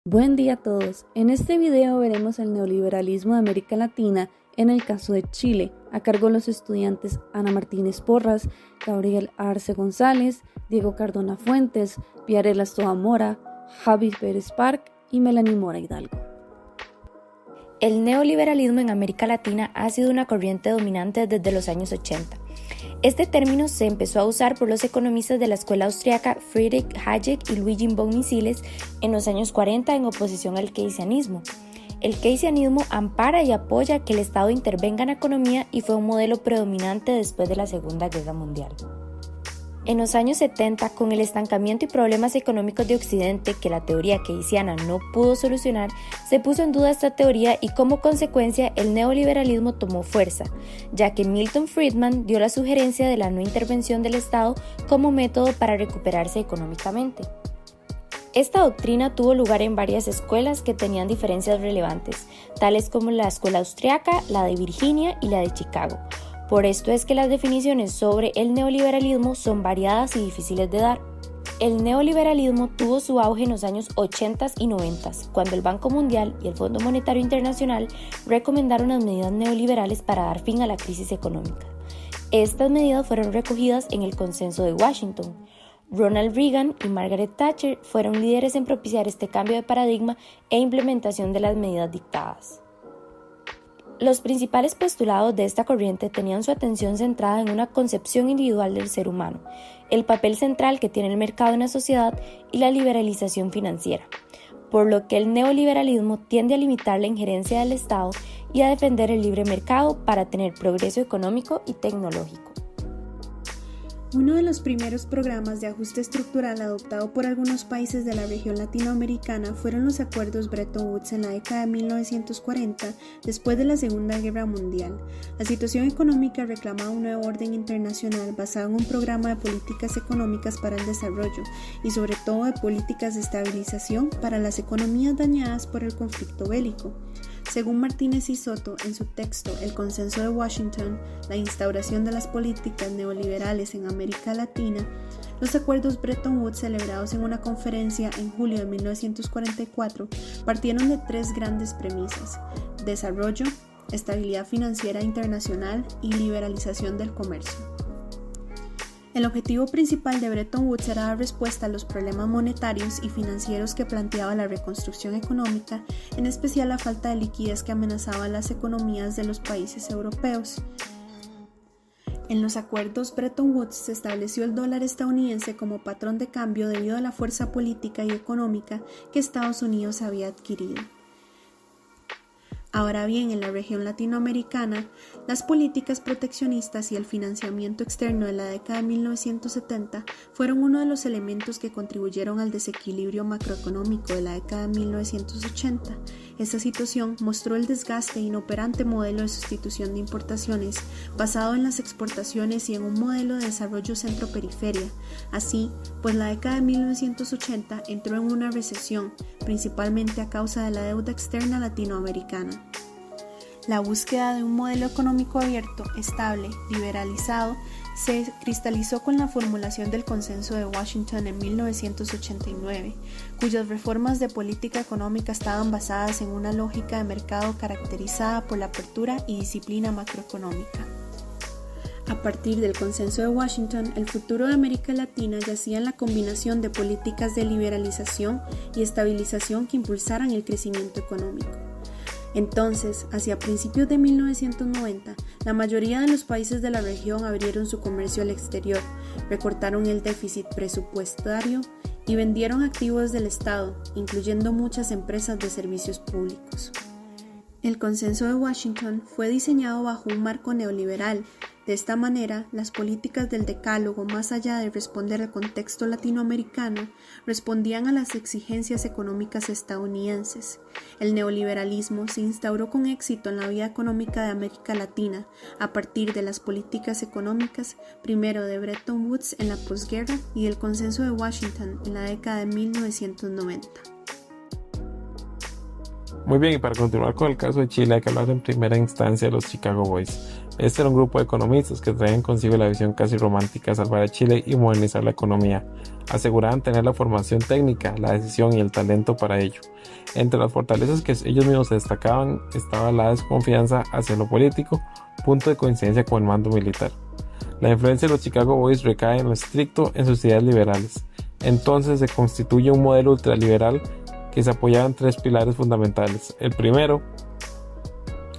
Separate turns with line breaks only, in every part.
Buen día a todos. En este video veremos el neoliberalismo de América Latina en el caso de Chile, a cargo de los estudiantes Ana Martínez Porras, Gabriel Arce González, Diego Cardona Fuentes, Viarela Stoa Mora, Javi Pérez Park y Melanie Mora Hidalgo.
El neoliberalismo en América Latina ha sido una corriente dominante desde los años 80. Este término se empezó a usar por los economistas de la escuela austríaca Friedrich Hayek y Luigi von Mises en los años 40 en oposición al keynesianismo. El keynesianismo ampara y apoya que el Estado intervenga en la economía y fue un modelo predominante después de la Segunda Guerra Mundial. En los años 70, con el estancamiento y problemas económicos de Occidente que la teoría keynesiana no pudo solucionar, se puso en duda esta teoría y como consecuencia el neoliberalismo tomó fuerza, ya que Milton Friedman dio la sugerencia de la no intervención del Estado como método para recuperarse económicamente. Esta doctrina tuvo lugar en varias escuelas que tenían diferencias relevantes, tales como la escuela austriaca, la de Virginia y la de Chicago. Por esto es que las definiciones sobre el neoliberalismo son variadas y difíciles de dar. El neoliberalismo tuvo su auge en los años 80 y 90, cuando el Banco Mundial y el Fondo Monetario Internacional recomendaron las medidas neoliberales para dar fin a la crisis económica. Estas medidas fueron recogidas en el Consenso de Washington. Ronald Reagan y Margaret Thatcher fueron líderes en propiciar este cambio de paradigma e implementación de las medidas dictadas. Los principales postulados de esta corriente tenían su atención centrada en una concepción individual del ser humano, el papel central que tiene el mercado en la sociedad y la liberalización financiera, por lo que el neoliberalismo tiende a limitar la injerencia del Estado y a defender el libre mercado para tener progreso económico y tecnológico.
Uno de los primeros programas de ajuste estructural adoptado por algunos países de la región latinoamericana fueron los acuerdos Bretton Woods en la década de 1940, después de la Segunda Guerra Mundial. La situación económica reclamaba un nuevo orden internacional basado en un programa de políticas económicas para el desarrollo y sobre todo de políticas de estabilización para las economías dañadas por el conflicto bélico. Según Martínez y Soto, en su texto El Consenso de Washington, la instauración de las políticas neoliberales en América Latina, los acuerdos Bretton Woods celebrados en una conferencia en julio de 1944 partieron de tres grandes premisas: desarrollo, estabilidad financiera internacional y liberalización del comercio. El objetivo principal de Bretton Woods era dar respuesta a los problemas monetarios y financieros que planteaba la reconstrucción económica, en especial la falta de liquidez que amenazaba las economías de los países europeos. En los acuerdos Bretton Woods se estableció el dólar estadounidense como patrón de cambio debido a la fuerza política y económica que Estados Unidos había adquirido. Ahora bien, en la región latinoamericana, las políticas proteccionistas y el financiamiento externo de la década de 1970 fueron uno de los elementos que contribuyeron al desequilibrio macroeconómico de la década de 1980. Esta situación mostró el desgaste e inoperante modelo de sustitución de importaciones basado en las exportaciones y en un modelo de desarrollo centro-periferia. Así, pues la década de 1980 entró en una recesión, principalmente a causa de la deuda externa latinoamericana. La búsqueda de un modelo económico abierto, estable, liberalizado, se cristalizó con la formulación del Consenso de Washington en 1989, cuyas reformas de política económica estaban basadas en una lógica de mercado caracterizada por la apertura y disciplina macroeconómica. A partir del Consenso de Washington, el futuro de América Latina yacía en la combinación de políticas de liberalización y estabilización que impulsaran el crecimiento económico. Entonces, hacia principios de 1990, la mayoría de los países de la región abrieron su comercio al exterior, recortaron el déficit presupuestario y vendieron activos del Estado, incluyendo muchas empresas de servicios públicos. El Consenso de Washington fue diseñado bajo un marco neoliberal. De esta manera, las políticas del Decálogo, más allá de responder al contexto latinoamericano, respondían a las exigencias económicas estadounidenses. El neoliberalismo se instauró con éxito en la vida económica de América Latina a partir de las políticas económicas, primero de Bretton Woods en la posguerra y del Consenso de Washington en la década de 1990.
Muy bien, y para continuar con el caso de Chile, hay que hablar en primera instancia de los Chicago Boys. Este era un grupo de economistas que traían consigo la visión casi romántica de salvar a Chile y modernizar la economía. aseguraban tener la formación técnica, la decisión y el talento para ello. Entre las fortalezas que ellos mismos destacaban estaba la desconfianza hacia lo político, punto de coincidencia con el mando militar. La influencia de los Chicago Boys recae en lo estricto en sus ideas liberales. Entonces se constituye un modelo ultraliberal que se apoyaba en 3 pilares fundamentales. El primero,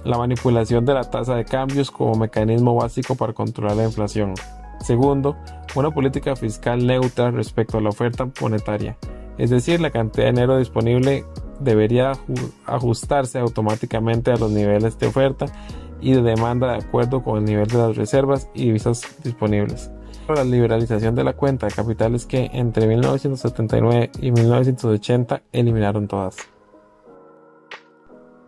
la manipulación de la tasa de cambios como mecanismo básico para controlar la inflación. Segundo, una política fiscal neutra respecto a la oferta monetaria, es decir, la cantidad de dinero disponible debería ajustarse automáticamente a los niveles de oferta y de demanda de acuerdo con el nivel de las reservas y divisas disponibles. La liberalización de la cuenta de capitales que entre 1979 y 1980 eliminaron todas.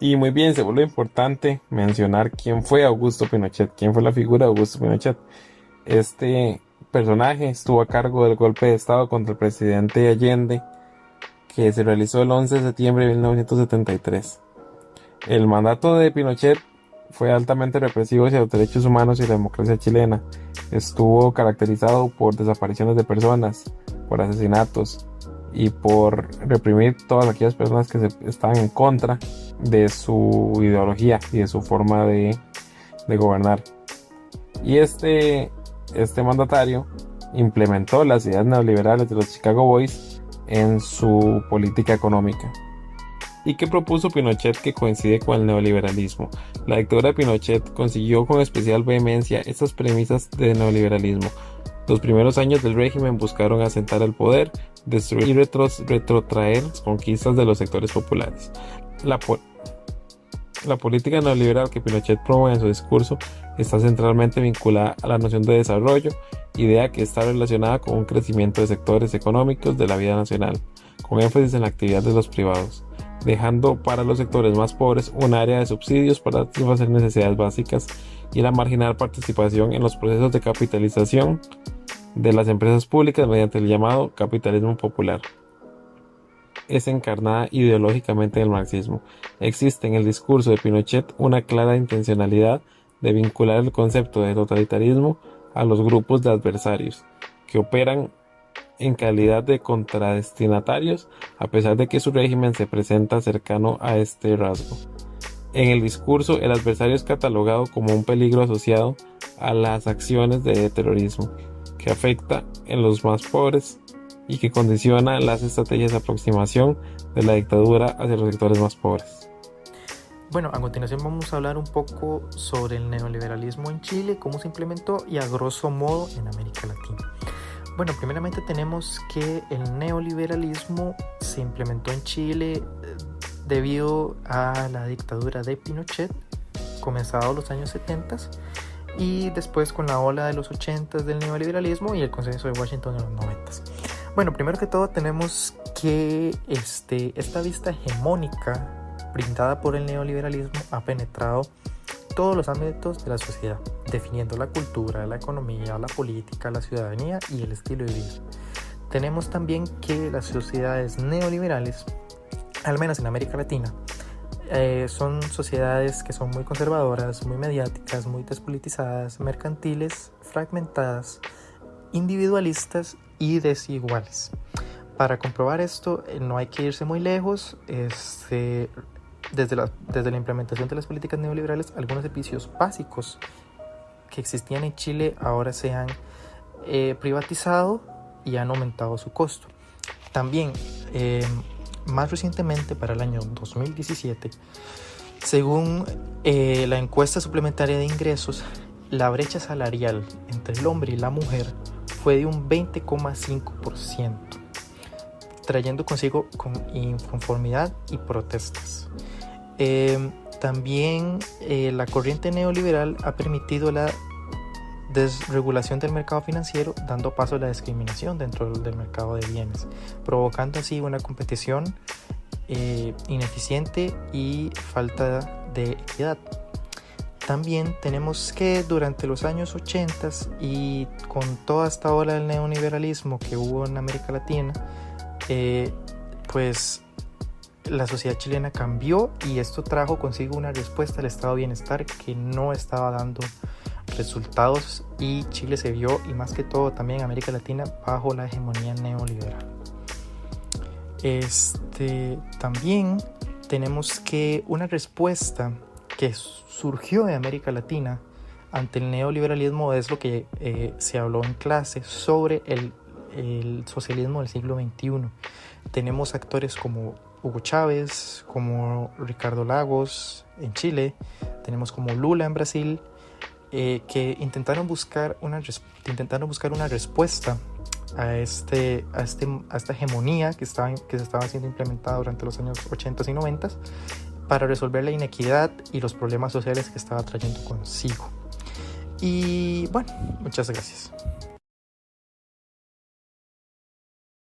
Y muy bien, se vuelve importante mencionar quién fue Augusto Pinochet, quién fue la figura de Augusto Pinochet. Este personaje estuvo a cargo del golpe de estado contra el presidente Allende, que se realizó el 11 de septiembre de 1973. El mandato de Pinochet fue altamente represivo hacia los derechos humanos y la democracia chilena. Estuvo caracterizado por desapariciones de personas, por asesinatos y por reprimir todas aquellas personas que estaban en contra de su ideología y de su forma de gobernar. Y este mandatario implementó las ideas neoliberales de los Chicago Boys en su política económica. ¿Y qué propuso Pinochet que coincide con el neoliberalismo? La dictadura de Pinochet consiguió con especial vehemencia estas premisas de neoliberalismo. Los primeros años del régimen buscaron asentar el poder, destruir y retrotraer las conquistas de los sectores populares. La política neoliberal que Pinochet promueve en su discurso está centralmente vinculada a la noción de desarrollo, idea que está relacionada con un crecimiento de sectores económicos de la vida nacional, con énfasis en la actividad de los privados, dejando para los sectores más pobres un área de subsidios para satisfacer necesidades básicas y la marginal participación en los procesos de capitalización de las empresas públicas mediante el llamado capitalismo popular. Es encarnada ideológicamente en el marxismo. Existe en el discurso de Pinochet una clara intencionalidad de vincular el concepto de totalitarismo a los grupos de adversarios, que operan en calidad de contradestinatarios, a pesar de que su régimen se presenta cercano a este rasgo. En el discurso, el adversario es catalogado como un peligro asociado a las acciones de terrorismo, que afecta en los más pobres y que condiciona las estrategias de aproximación de la dictadura hacia los sectores más pobres.
Bueno, a continuación vamos a hablar un poco sobre el neoliberalismo en Chile, cómo se implementó y a grosso modo en América Latina. Bueno, primeramente tenemos que el neoliberalismo se implementó en Chile debido a la dictadura de Pinochet, comenzado los años 70 y después con la ola de los 80 del neoliberalismo y el consenso de Washington en los 90. Bueno, primero que todo tenemos que esta vista hegemónica brindada por el neoliberalismo ha penetrado todos los ámbitos de la sociedad, definiendo la cultura, la economía, la política, la ciudadanía y el estilo de vida. Tenemos también que las sociedades neoliberales, al menos en América Latina, son sociedades que son muy conservadoras, muy mediáticas, muy despolitizadas, mercantiles, fragmentadas, individualistas y desiguales. Para comprobar esto no hay que irse muy lejos. Desde la implementación de las políticas neoliberales, algunos servicios básicos que existían en Chile ahora se han privatizado y han aumentado su costo. También, más recientemente, para el año 2017, según la encuesta suplementaria de ingresos, la brecha salarial entre el hombre y la mujer fue de un 20,5%, trayendo consigo inconformidad y protestas. También la corriente neoliberal ha permitido la desregulación del mercado financiero, dando paso a la discriminación dentro del mercado de bienes, provocando así una competición ineficiente y falta de equidad. También tenemos que durante los años 80 y con toda esta ola del neoliberalismo que hubo en América Latina, pues la sociedad chilena cambió y esto trajo consigo una respuesta al estado de bienestar que no estaba dando resultados y Chile se vio, y más que todo también América Latina, bajo la hegemonía neoliberal. También tenemos que una respuesta que surgió de América Latina ante el neoliberalismo es lo que se habló en clase sobre el socialismo del siglo XXI. Tenemos actores como Hugo Chávez, como Ricardo Lagos en Chile, tenemos como Lula en Brasil, que intentaron buscar una respuesta a esta hegemonía que se estaba siendo implementada durante los años 80 y 90 para resolver la inequidad y los problemas sociales que estaba trayendo consigo. Y bueno, muchas gracias.